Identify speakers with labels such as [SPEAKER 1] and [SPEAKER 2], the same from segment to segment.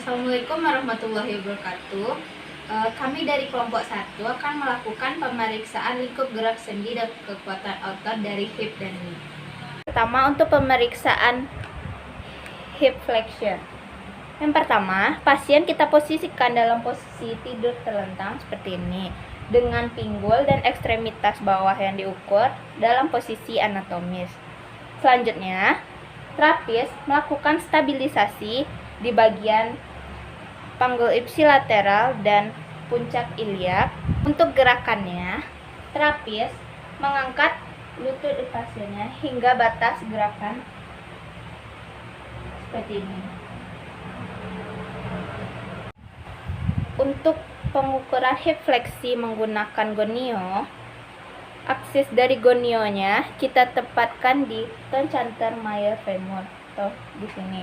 [SPEAKER 1] Assalamualaikum warahmatullahi wabarakatuh. Kami dari kelompok 1 akan melakukan pemeriksaan lingkup gerak sendi dan kekuatan otot dari hip dan knee. Pertama, untuk pemeriksaan hip flexion. Yang pertama, pasien kita posisikan dalam posisi tidur terlentang seperti ini, dengan pinggul dan ekstremitas bawah yang diukur dalam posisi anatomis. Selanjutnya, terapis melakukan stabilisasi di bagian panggul ipsilateral dan puncak iliak. Untuk gerakannya, terapis mengangkat lutut pasiennya hingga batas gerakan seperti ini. Untuk pengukuran hip fleksi menggunakan gonio, aksis dari gonionya kita tempatkan di trochanter major femur atau di sini.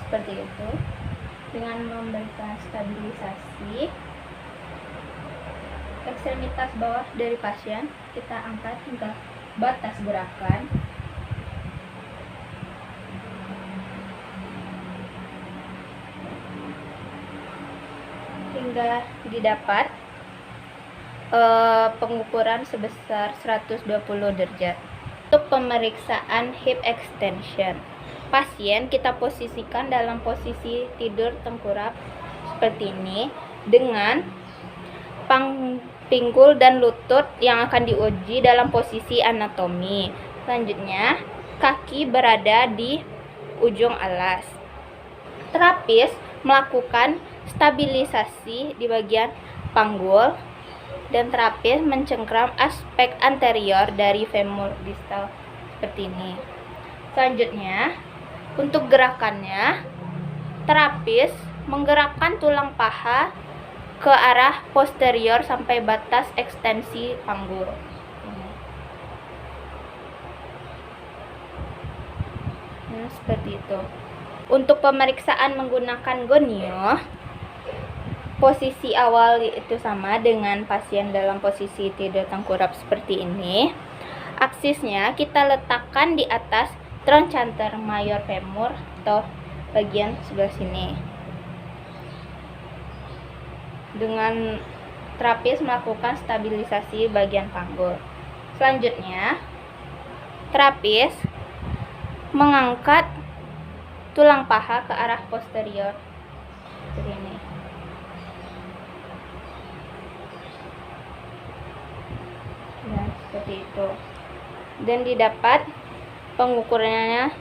[SPEAKER 1] Seperti itu. Dengan memberikan stabilisasi, ekstremitas bawah dari pasien kita angkat hingga batas gerakan. Hingga didapat pengukuran sebesar 120 derajat. Untuk pemeriksaan hip extension, pasien kita posisikan dalam posisi tidur tengkurap seperti ini, dengan pinggul dan lutut yang akan diuji dalam posisi anatomi. Selanjutnya, kaki berada di ujung alas. Terapis melakukan stabilisasi di bagian panggul dan terapis mencengkram aspek anterior dari femur distal seperti ini. Selanjutnya, untuk gerakannya, terapis menggerakkan tulang paha ke arah posterior sampai batas ekstensi panggul. Seperti itu. Untuk pemeriksaan menggunakan gonio, posisi awal itu sama dengan pasien dalam posisi tidur tengkurap seperti ini. Aksisnya kita letakkan di atas trochanter major femur atau bagian sebelah sini. Dengan terapis melakukan stabilisasi bagian panggul. Selanjutnya, terapis mengangkat tulang paha ke arah posterior seperti ini. Nah, seperti itu. Dan didapat pengukurannya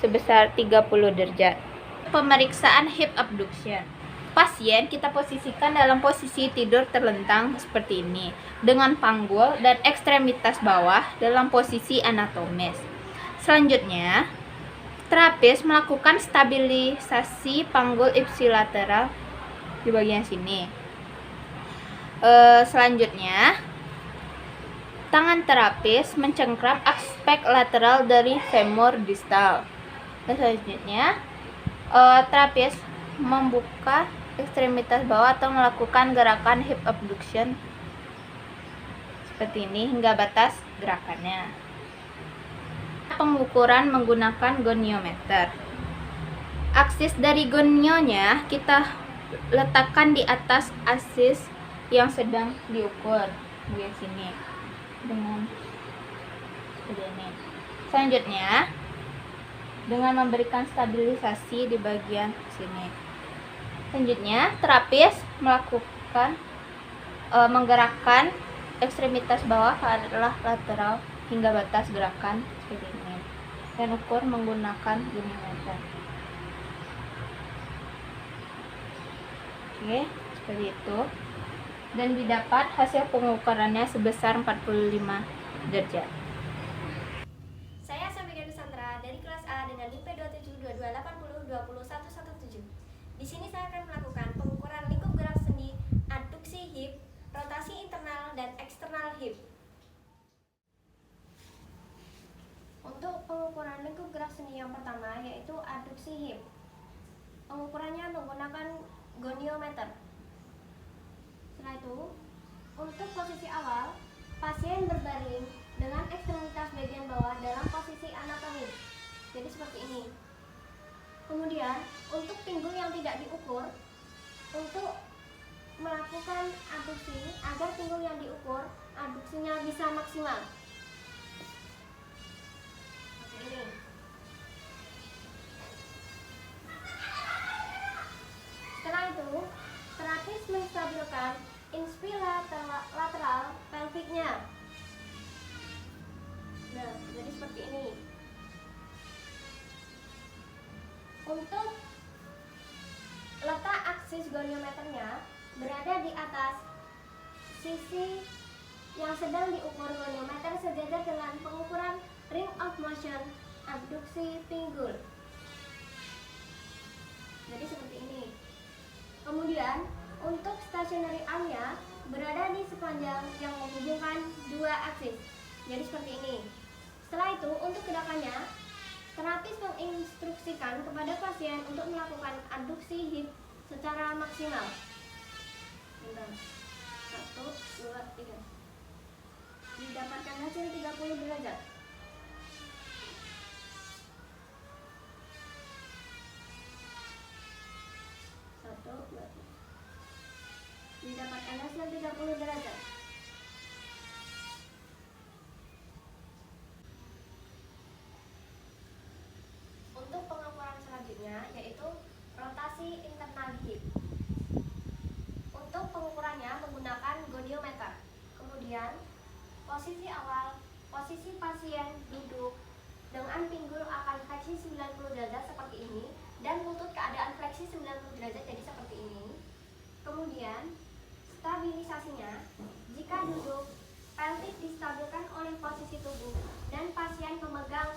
[SPEAKER 1] sebesar 30 derajat. Pemeriksaan hip abduction. Pasien kita posisikan dalam posisi tidur terlentang seperti ini, dengan panggul dan ekstremitas bawah dalam posisi anatomis. Selanjutnya, terapis melakukan stabilisasi panggul ipsilateral di bagian sini. Selanjutnya, tangan terapis mencengkram aspek lateral dari femur distal. Dan selanjutnya, terapis membuka ekstremitas bawah atau melakukan gerakan hip abduction seperti ini hingga batas gerakannya. Pengukuran menggunakan goniometer. Aksis dari gonionya kita letakkan di atas aksis yang sedang diukur di sini dengan seperti ini. Selanjutnya, dengan memberikan stabilisasi di bagian sini. Selanjutnya, terapis melakukan menggerakkan ekstremitas bawah ke arah lateral hingga batas gerakan seperti ini, dan ukur menggunakan goniometer. Oke, seperti itu. Dan didapat hasil pengukurannya sebesar 45 derajat.
[SPEAKER 2] Saya Samika Nusantara dari kelas A dengan NIM P2722802017. Di sini saya akan melakukan pengukuran lingkup gerak sendi, adduksi hip, rotasi internal dan eksternal hip. Untuk pengukuran lingkup gerak sendi yang pertama yaitu adduksi hip. Pengukurannya menggunakan goniometer. Setelah itu, untuk posisi awal, pasien berbaring dengan ekstremitas bagian bawah dalam posisi anatomis. Jadi seperti ini. Kemudian untuk pinggul yang tidak diukur, untuk melakukan abduksi agar pinggul yang diukur abduksinya bisa maksimal. Seperti ini. Setelah itu, terapis menstabilkan inspiralateral pelviknya. Nah, jadi seperti ini. Untuk letak aksis goniometernya berada di atas sisi yang sedang diukur goniometer sejajar dengan pengukuran ring of motion abduksi pinggul. Jadi seperti ini. Kemudian untuk stationary armnya berada di sepanjang yang menghubungkan dua aksis. Jadi seperti ini. Setelah itu untuk gerakannya, terapis menginstruksikan kepada pasien untuk melakukan abduksi hip secara maksimal. Bentar. 1, 2, 3. Didapatkan hasil 30 derajat. 1, 2, 3. Didapatkan hasil 30 derajat. Untuk pengukuran selanjutnya yaitu rotasi internal hip. Untuk pengukurannya menggunakan goniometer. Kemudian posisi awal, posisi pasien duduk dengan pinggul akan fleksi 90 derajat seperti ini dan lutut keadaan fleksi 90 derajat jadi seperti ini. Kemudian stabilisasinya, jika duduk pelvis distabilkan oleh posisi tubuh dan pasien memegang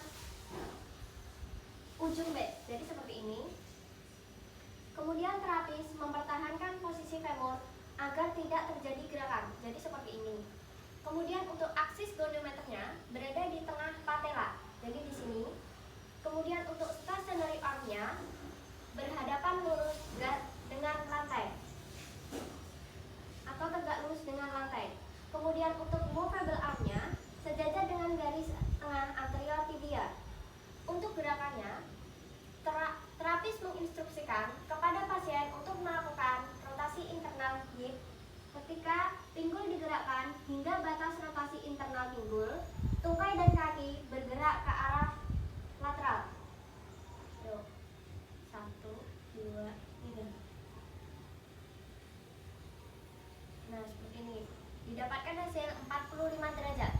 [SPEAKER 2] ujung bed, jadi seperti ini. Kemudian terapis mempertahankan posisi femur agar tidak terjadi gerakan, jadi seperti ini. Kemudian untuk aksis goniometernya berada di tengah patella, jadi di sini. Kemudian untuk stationary armnya berhadapan lurus dengan lantai atau tegak lurus dengan lantai. Kemudian untuk movable armnya sejajar dengan garis tengah anterior tibia. Untuk gerakannya, terapis menginstruksikan kepada pasien untuk melakukan rotasi internal hip ketika pinggul digerakkan hingga batas rotasi internal pinggul, tungkai dan kaki bergerak ke arah lateral. Yuk. 1, 2, 3. Nah, seperti ini. Didapatkan hasil 45 derajat.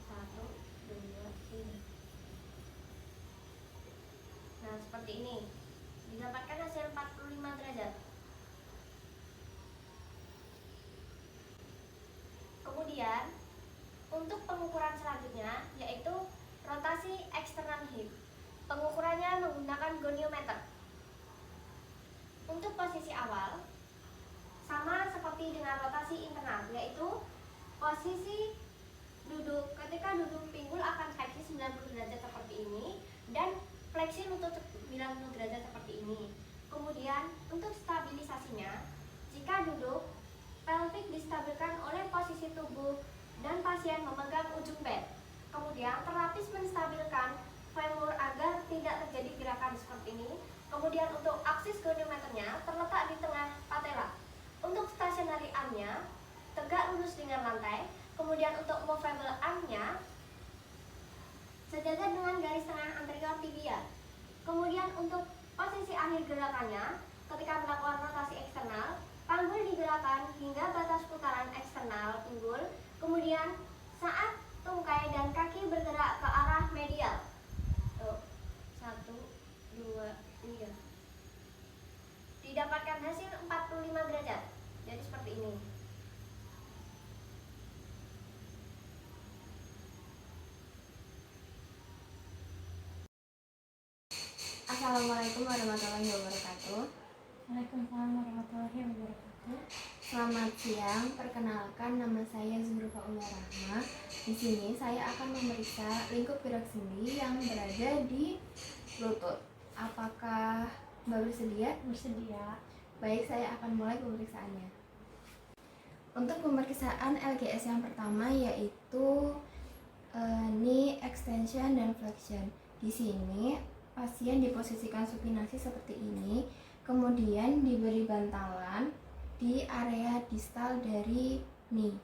[SPEAKER 2] 1, 2, 3. Nah, seperti ini. Didapatkan hasil 45 derajat. Kemudian, untuk pengukuran selanjutnya yaitu rotasi eksternal hip. Pengukurannya menggunakan goniometer. Untuk posisi awal sama seperti dengan rotasi internal, yaitu posisi duduk. Ketika duduk pinggul akan fleksi 90 derajat seperti ini dan fleksi lutut 90 derajat seperti ini. Kemudian untuk stabilisasinya, jika duduk pelvik distabilkan oleh posisi tubuh dan pasien memegang ujung bed. Kemudian terapis menstabilkan femur agar tidak terjadi gerakan seperti ini. Kemudian untuk aksis goniometernya terletak di tengah patella. Untuk stationary armnya tegak lurus dengan lantai. Kemudian untuk movable armnya sejajar dengan garis tengah anterior tibia. Kemudian untuk posisi akhir gerakannya, ketika melakukan rotasi eksternal, panggul digerakkan hingga batas putaran eksternal pinggul. Kemudian saat tungkai dan kaki bergerak ke arah medial. 1, 2, 3. Didapatkan hasil 45 derajat. Jadi seperti ini. Assalamualaikum warahmatullahi wabarakatuh.
[SPEAKER 3] Waalaikumsalam warahmatullahi wabarakatuh.
[SPEAKER 1] Selamat siang, perkenalkan nama saya Zuhrufa Ulla Rahma. Di sini saya akan memeriksa lingkup gerak sendi yang berada di lutut. Apakah Mbak bersedia?
[SPEAKER 3] Bersedia.
[SPEAKER 1] Baik, saya akan mulai pemeriksaannya. Untuk pemeriksaan LGS yang pertama yaitu
[SPEAKER 4] knee extension dan flexion. Di sini pasien diposisikan supinasi seperti ini, kemudian diberi bantalan di area distal dari knee.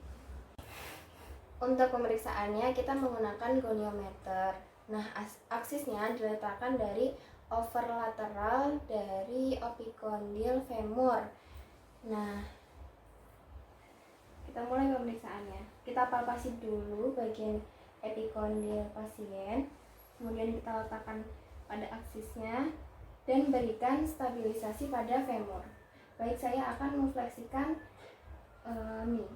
[SPEAKER 4] Untuk pemeriksaannya kita menggunakan goniometer. Nah, aksisnya diletakkan dari overlateral dari opikondil femur. Nah, kita mulai pemeriksaannya. Kita palpasi dulu bagian epikondil pasien, kemudian kita letakkan pada aksisnya dan berikan stabilisasi pada femur. Baik, saya akan memfleksikan knee.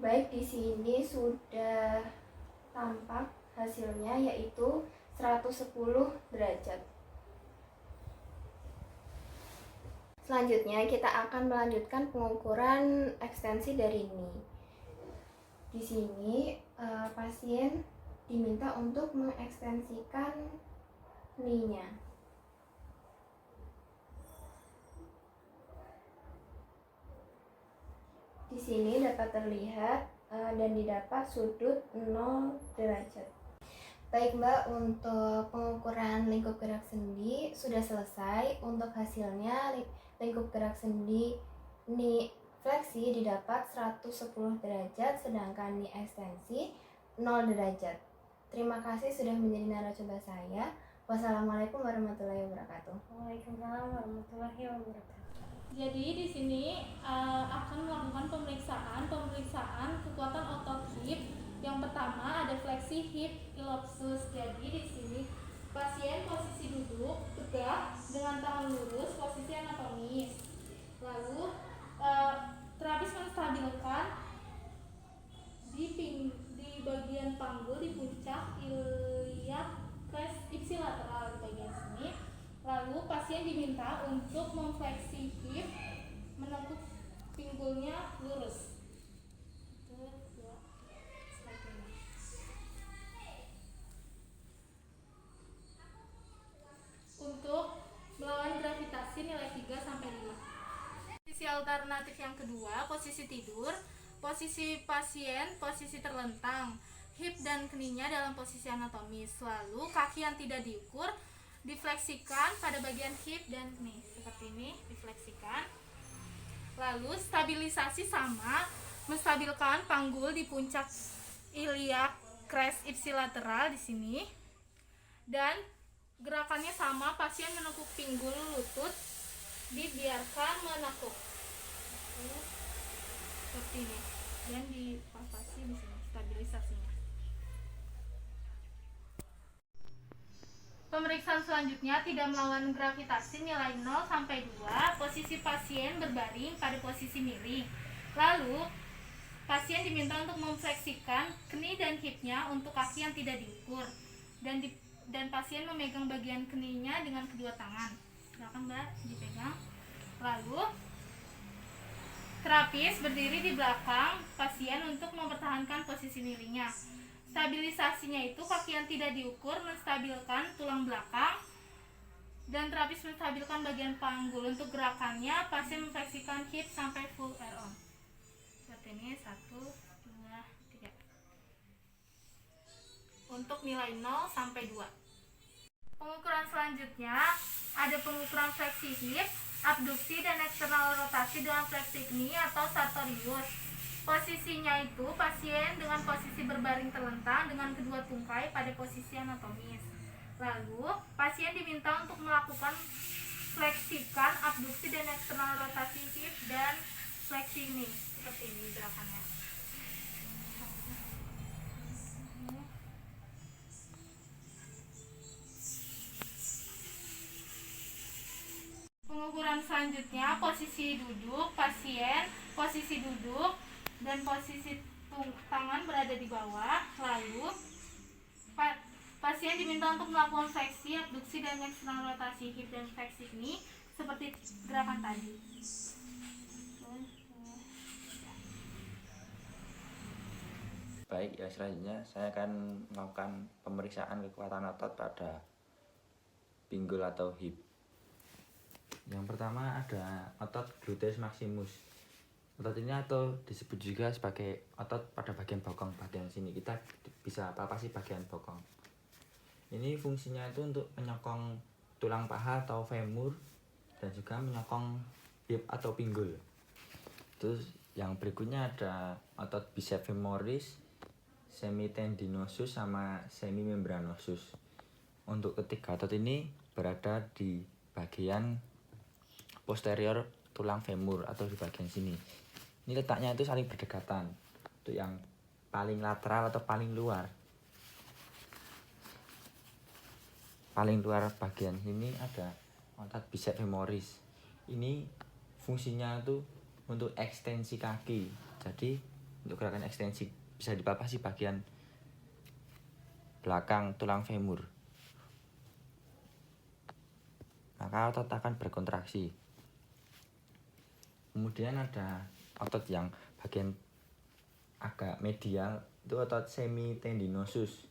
[SPEAKER 4] Baik, di sini sudah tampak hasilnya yaitu 110 derajat. Selanjutnya kita akan melanjutkan pengukuran ekstensi dari knee. Di sini pasien diminta untuk mengekstensikan knee-nya. Di sini dapat terlihat dan didapat sudut 0 derajat. Baik Mbak, untuk pengukuran lingkup gerak sendi sudah selesai. Untuk hasilnya lingkup gerak sendi knee fleksi didapat 110 derajat, sedangkan knee ekstensi 0 derajat. Terima kasih sudah menjadi narasumber saya. Wassalamualaikum warahmatullahi wabarakatuh.
[SPEAKER 3] Waalaikumsalam warahmatullahi wabarakatuh.
[SPEAKER 5] Jadi di sini akan melakukan pemeriksaan kekuatan otot hip. Yang pertama ada fleksi hip iliopsoas. Jadi di sini pasien posisi duduk tegak dengan tangan lurus, posisi anatomis. Lalu terapis menstabilkan di bagian panggul di puncak iliac crest ipsilateral di bagian sini. Lalu pasien diminta untuk memfleksi hip, menekuk pinggulnya lurus. Untuk melawan gravitasi nilai 3 sampai 5. Posisi alternatif yang kedua, posisi tidur. Posisi pasien posisi terlentang, hip dan kninya dalam posisi anatomis. Lalu kaki yang tidak diukur difleksikan pada bagian hip dan knee. Seperti ini, difleksikan. Lalu stabilisasi sama, menstabilkan panggul di puncak iliac crest ipsilateral di sini. Dan gerakannya sama, pasien menekuk pinggul lutut, dibiarkan menekuk. Seperti ini. Dan dipalpasi di sini stabilisasinya. Pemeriksaan selanjutnya tidak melawan gravitasi nilai 0 sampai 2. Posisi pasien berbaring pada posisi miring. Lalu pasien diminta untuk memfleksikan knie dan hipnya untuk kaki yang tidak diukur. Dan pasien memegang bagian knie-nya dengan kedua tangan. Silakan Mbak, dipegang. Lalu terapis berdiri di belakang pasien untuk mempertahankan posisi miringnya. Stabilisasinya itu kaki yang tidak diukur menstabilkan tulang belakang dan terapis menstabilkan bagian panggul. Untuk gerakannya pasien memfleksikan hip sampai full air on. Seperti ini, 1, 2, 3. Untuk nilai 0 sampai 2. Pengukuran selanjutnya ada pengukuran fleksi hip, abduksi dan eksternal rotasi dengan fleksi knee atau sartorius. Posisinya itu pasien dengan posisi berbaring terlentang dengan kedua tungkai pada posisi anatomis. Lalu pasien diminta untuk melakukan fleksikan abduksi dan eksternal rotasi hip dan fleksi knee. Seperti ini gerakannya. Pengukuran selanjutnya posisi duduk pasien, posisi duduk dan posisi tangan berada di bawah. Lalu pasien diminta untuk melakukan fleksi, abduksi dan eksternal rotasi hip dan fleksi knee seperti gerakan tadi.
[SPEAKER 6] Baik, ya selanjutnya saya akan melakukan pemeriksaan kekuatan otot pada pinggul atau hip. Yang pertama ada otot gluteus maximus. Otot ini atau disebut juga sebagai otot pada bagian bokong, bagian sini. Kita bisa palpasi bagian bokong. Ini fungsinya itu untuk menyokong tulang paha atau femur dan juga menyokong hip atau pinggul. Terus yang berikutnya ada otot biceps femoris, semitendinosus sama semimembranosus. Untuk ketiga otot ini berada di bagian posterior tulang femur atau di bagian sini. Ini letaknya itu saling berdekatan. Untuk yang paling lateral atau paling luar bagian sini ada otot biceps femoris. Ini fungsinya itu untuk ekstensi kaki. Jadi untuk gerakan ekstensi bisa dipalpasi bagian belakang tulang femur. Maka otot akan berkontraksi. Kemudian ada otot yang bagian agak medial, itu otot semitendinosus.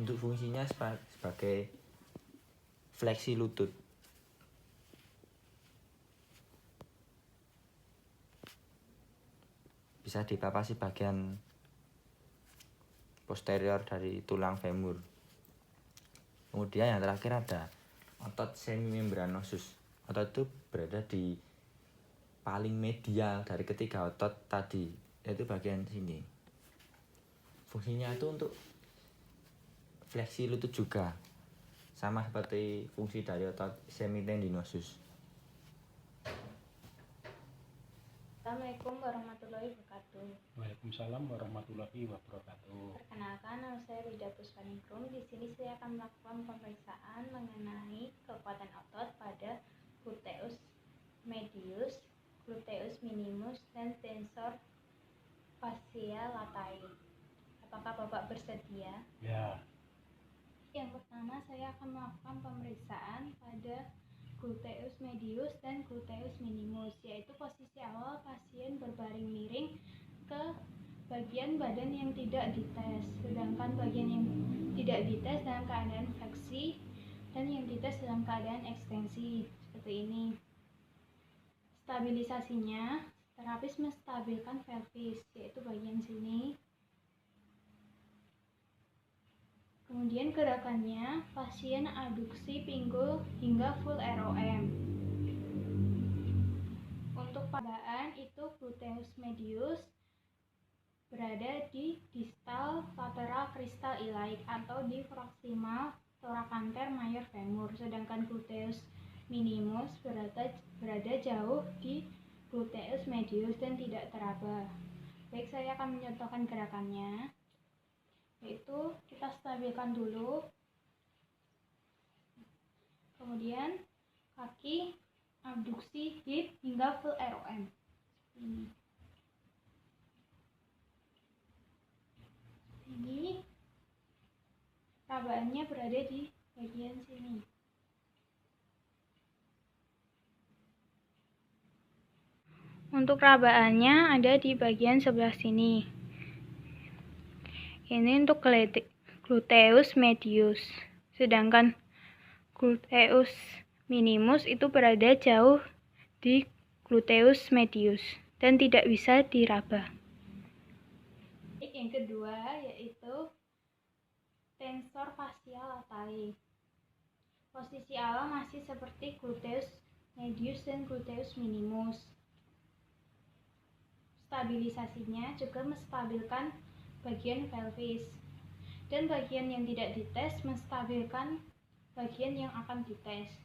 [SPEAKER 6] Untuk fungsinya sebagai fleksi lutut. Bisa dipalpasi bagian posterior dari tulang femur. Kemudian yang terakhir ada otot semimembranosus. Otot itu berada di paling medial dari ketiga otot tadi, yaitu bagian sini. Fungsinya itu untuk fleksi lutut juga, sama seperti fungsi dari otot semitendinosus.
[SPEAKER 1] Assalamualaikum warahmatullahi wabarakatuh.
[SPEAKER 7] Waalaikumsalam warahmatullahi wabarakatuh.
[SPEAKER 1] Perkenalkan, nama saya Rida Puspaningrum. Di sini saya akan melakukan pemeriksaan mengenai kekuatan otot pada gluteus medius, gluteus minimus, dan tensor fascia latae. Apakah Bapak bersedia?
[SPEAKER 7] Ya,
[SPEAKER 1] Yang pertama, saya akan melakukan pemeriksaan pada gluteus medius dan gluteus minimus, yaitu posisi awal pasien berbaring miring ke bagian badan yang tidak dites, sedangkan bagian yang tidak dites dalam keadaan fleksi dan yang dites dalam keadaan ekstensi, seperti ini. Stabilisasinya, terapis menstabilkan pelvis, yaitu bagian sini. Kemudian gerakannya, pasien aduksi pinggul hingga full ROM. Untuk padaan itu gluteus medius berada di distal lateral crista iliac atau di proximal thoracanter major femur, sedangkan gluteus minimus berada jauh di gluteus medius dan tidak teraba. Baik, saya akan mencontohkan gerakannya, yaitu kita stabilkan dulu, kemudian kaki abduksi hip hingga full ROM. Ini rabaannya berada di bagian sini. Untuk rabaannya ada di bagian sebelah sini. Ini untuk gluteus medius, sedangkan gluteus minimus itu berada jauh di gluteus medius dan tidak bisa diraba. Yang kedua yaitu tensor fascia latae. Posisi awal masih seperti gluteus medius dan gluteus minimus. Stabilisasinya juga menstabilkan bagian pelvis, dan bagian yang tidak dites menstabilkan bagian yang akan dites.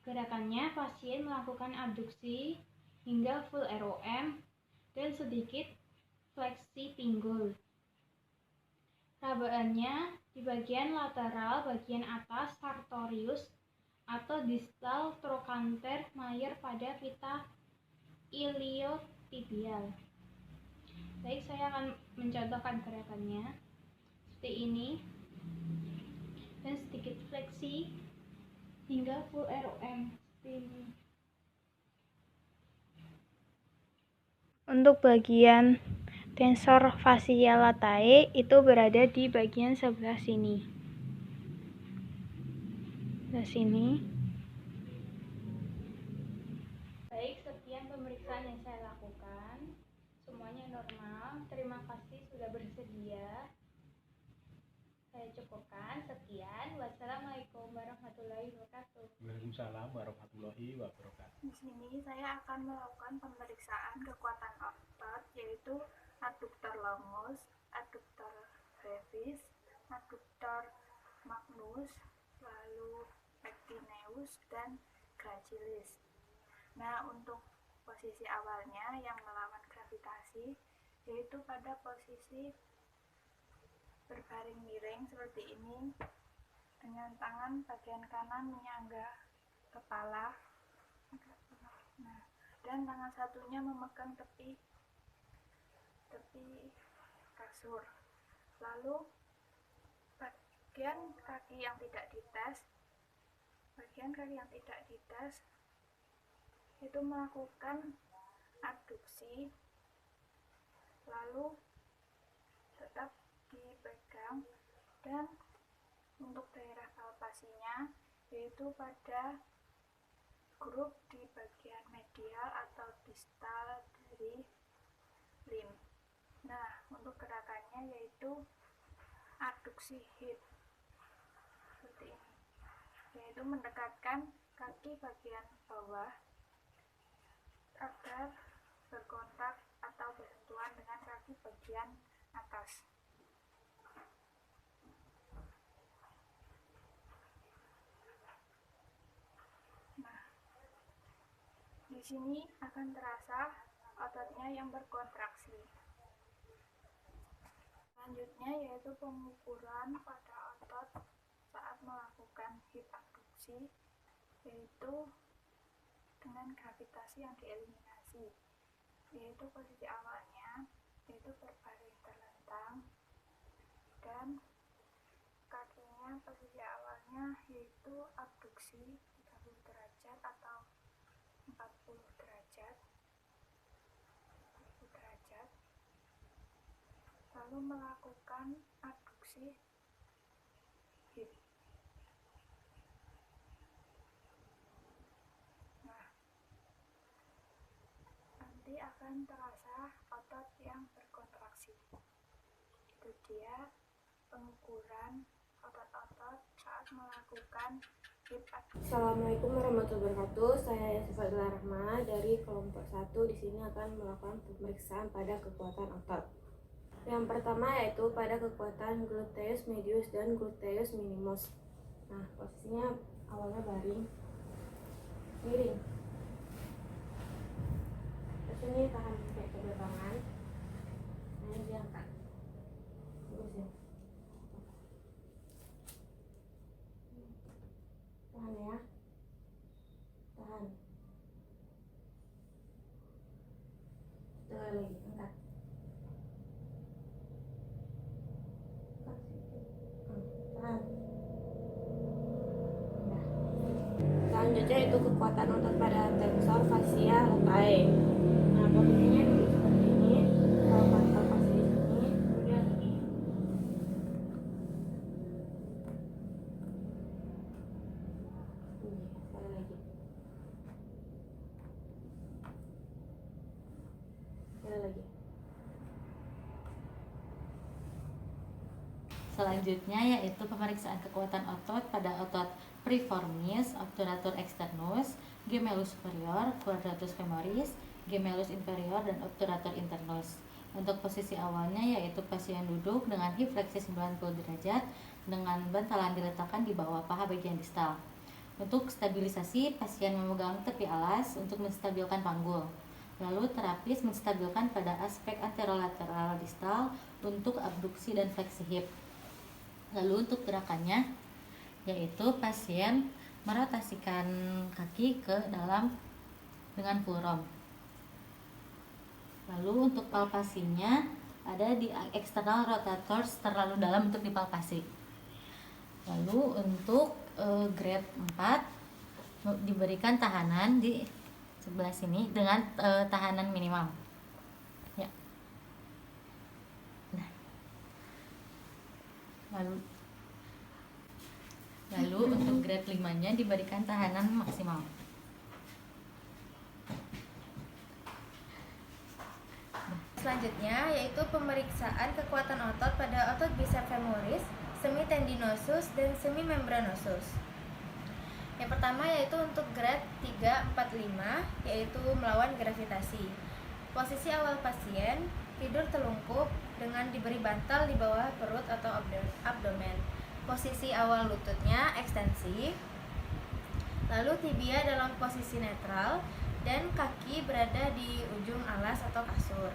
[SPEAKER 1] Gerakannya, pasien melakukan abduksi hingga full ROM dan sedikit fleksi pinggul. Rabaannya di bagian lateral bagian atas sartorius atau distal trochanter major pada pita iliotibial. Baik, saya akan mencontohkan gerakannya seperti ini dan sedikit fleksi hingga full ROM seperti ini. Untuk bagian tensor fascia latae itu berada di bagian sebelah sini. Sebelah sini.
[SPEAKER 3] bersedia. Saya cukupkan. Sekian. Wassalamualaikum warahmatullahi wabarakatuh.
[SPEAKER 7] Waalaikumsalam warahmatullahi wabarakatuh.
[SPEAKER 8] Di sini saya akan melakukan pemeriksaan kekuatan otot, yaitu adduktor longus, adduktor brevis, adduktor magnus, lalu pectineus, dan gracilis. Nah, untuk posisi awalnya yang melawan gravitasi, yaitu pada posisi berbaring miring seperti ini, dengan tangan bagian kanan menyangga kepala, nah, dan tangan satunya memegang tepi kasur. Lalu bagian kaki yang tidak dites itu melakukan abduksi, lalu tetap dipegang, dan untuk daerah palpasinya yaitu pada grup di bagian medial atau distal dari limb. Nah, untuk gerakannya yaitu abduksi hip seperti ini, yaitu mendekatkan kaki bagian bawah agar berkontak atau bersentuhan dengan kaki bagian atas. Nah, di sini akan terasa ototnya yang berkontraksi. Selanjutnya yaitu pengukuran pada otot saat melakukan hip abduksi, yaitu dengan gravitasi yang dieliminasi, yaitu posisi awalnya yaitu berbaring terlentang, dan kakinya posisi awalnya yaitu abduksi 30 derajat atau 40 derajat, lalu melakukan abduksi hip. Nah, nanti akan terasa otot yang berkontraksi. Itu dia pengukuran otot-otot saat melakukan hip abduksi.
[SPEAKER 3] Assalamualaikum warahmatullahi wabarakatuh. Saya Yasifah Rahma dari kelompok 1. Di sini akan melakukan pemeriksaan pada kekuatan otot. Yang pertama yaitu pada kekuatan gluteus medius dan gluteus minimus. Nah, posisinya awalnya baring, miring. Terus ini tahan kayak ke belakang. Nah, ini diangkat. Terus ya. Tahan ya. Tahan. Sekali lagi, angkat. Tahan. Nah. Selanjutnya itu kekuatan otot pada tensor fascia latae. Nah, posisinya dulu seperti ini. Kalau palpasi di sini, kemudian sekali lagi. Sekali lagi.
[SPEAKER 9] Selanjutnya yaitu pemeriksaan kekuatan otot pada otot piriformis, obturator externus, gemellus superior, quadratus femoris, gemellus inferior, dan obturator internus. Untuk posisi awalnya yaitu pasien duduk dengan hip fleksi 90 derajat dengan bantalan diletakkan di bawah paha bagian distal. Untuk stabilisasi, pasien memegang tepi alas untuk menstabilkan panggul. Lalu terapis menstabilkan pada aspek anterolateral distal untuk abduksi dan fleksi hip. Lalu untuk gerakannya yaitu pasien merotasikan kaki ke dalam dengan full rom. Lalu untuk palpasinya ada di external rotators terlalu dalam untuk dipalpasi. Lalu untuk grade 4 diberikan tahanan di sebelah sini dengan tahanan minimal. Ya. Nah. Lalu untuk grade 5-nya diberikan tahanan maksimal.
[SPEAKER 1] Selanjutnya
[SPEAKER 4] Selanjutnya yaitu pemeriksaan kekuatan otot pada otot bicep femoris, semitendinosus, dan semimembranosus. Yang pertama yaitu untuk grade 3, 4, 5, yaitu melawan gravitasi. Posisi awal pasien tidur telungkup dengan diberi bantal di bawah perut atau abdomen. Posisi awal lututnya ekstensi, lalu tibia dalam posisi netral, dan kaki berada di ujung alas atau kasur.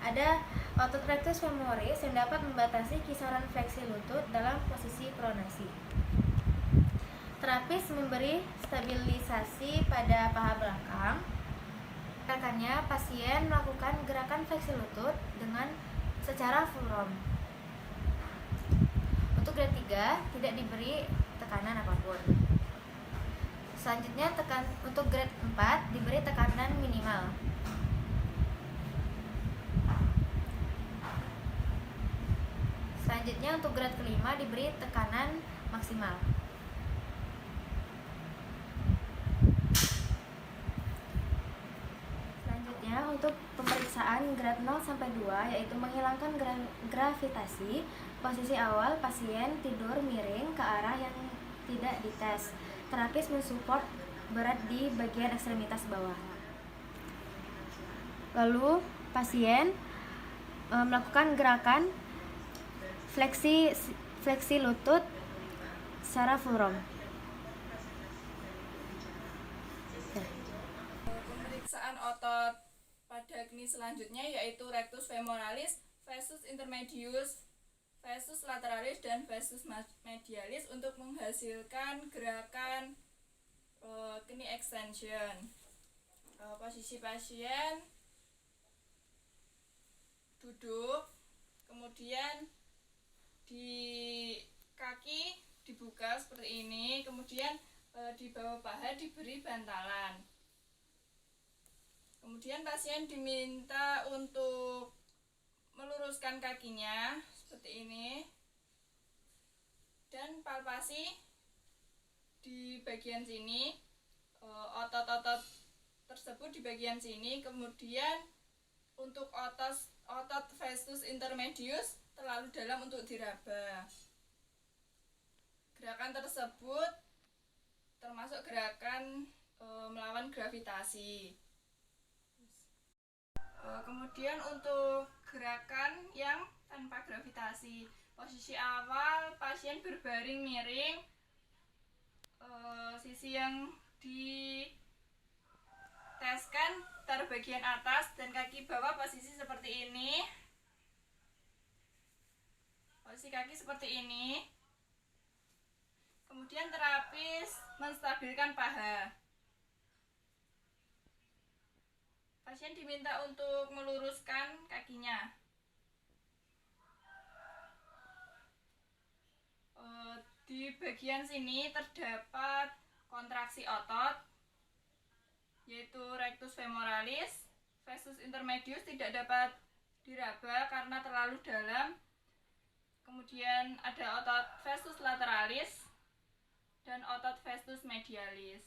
[SPEAKER 4] Ada otot rectus femoris yang dapat membatasi kisaran fleksi lutut dalam posisi pronasi. Terapis memberi stabilisasi pada paha belakang. Gerakannya, pasien melakukan gerakan fleksi lutut dengan secara full rom. Untuk grade 3 tidak diberi tekanan apapun. Selanjutnya untuk grade 4 diberi tekanan minimal. Selanjutnya untuk grade kelima diberi tekanan maksimal. Selanjutnya untuk pemeriksaan grade 0 sampai 2 yaitu menghilangkan gravitasi. Posisi awal pasien tidur miring ke arah yang tidak dites. Terapis mensupport berat di bagian ekstremitas bawah. Lalu pasien melakukan gerakan fleksi lutut secara full rom.
[SPEAKER 5] Pemeriksaan otot pada knie selanjutnya yaitu rectus femoralis, vastus intermedius, vastus lateralis, dan vastus medialis untuk menghasilkan gerakan knee extension. Posisi pasien duduk, kemudian di kaki dibuka seperti ini, kemudian di bawah paha diberi bantalan. Kemudian pasien diminta untuk meluruskan kakinya seperti ini dan palpasi di bagian sini, otot-otot tersebut di bagian sini. Kemudian untuk otot vastus intermedius terlalu dalam untuk diraba. Gerakan tersebut termasuk gerakan melawan gravitasi. Kemudian untuk gerakan yang tanpa gravitasi, posisi awal pasien berbaring miring, sisi yang diteskan taruh bagian atas dan kaki bawah posisi seperti ini. Posisi kaki seperti ini. Kemudian terapis menstabilkan paha. Pasien diminta untuk meluruskan kakinya. Di bagian sini terdapat kontraksi otot, yaitu rectus femoralis, vastus intermedius tidak dapat diraba karena terlalu dalam. Kemudian ada otot vastus lateralis dan otot vastus medialis.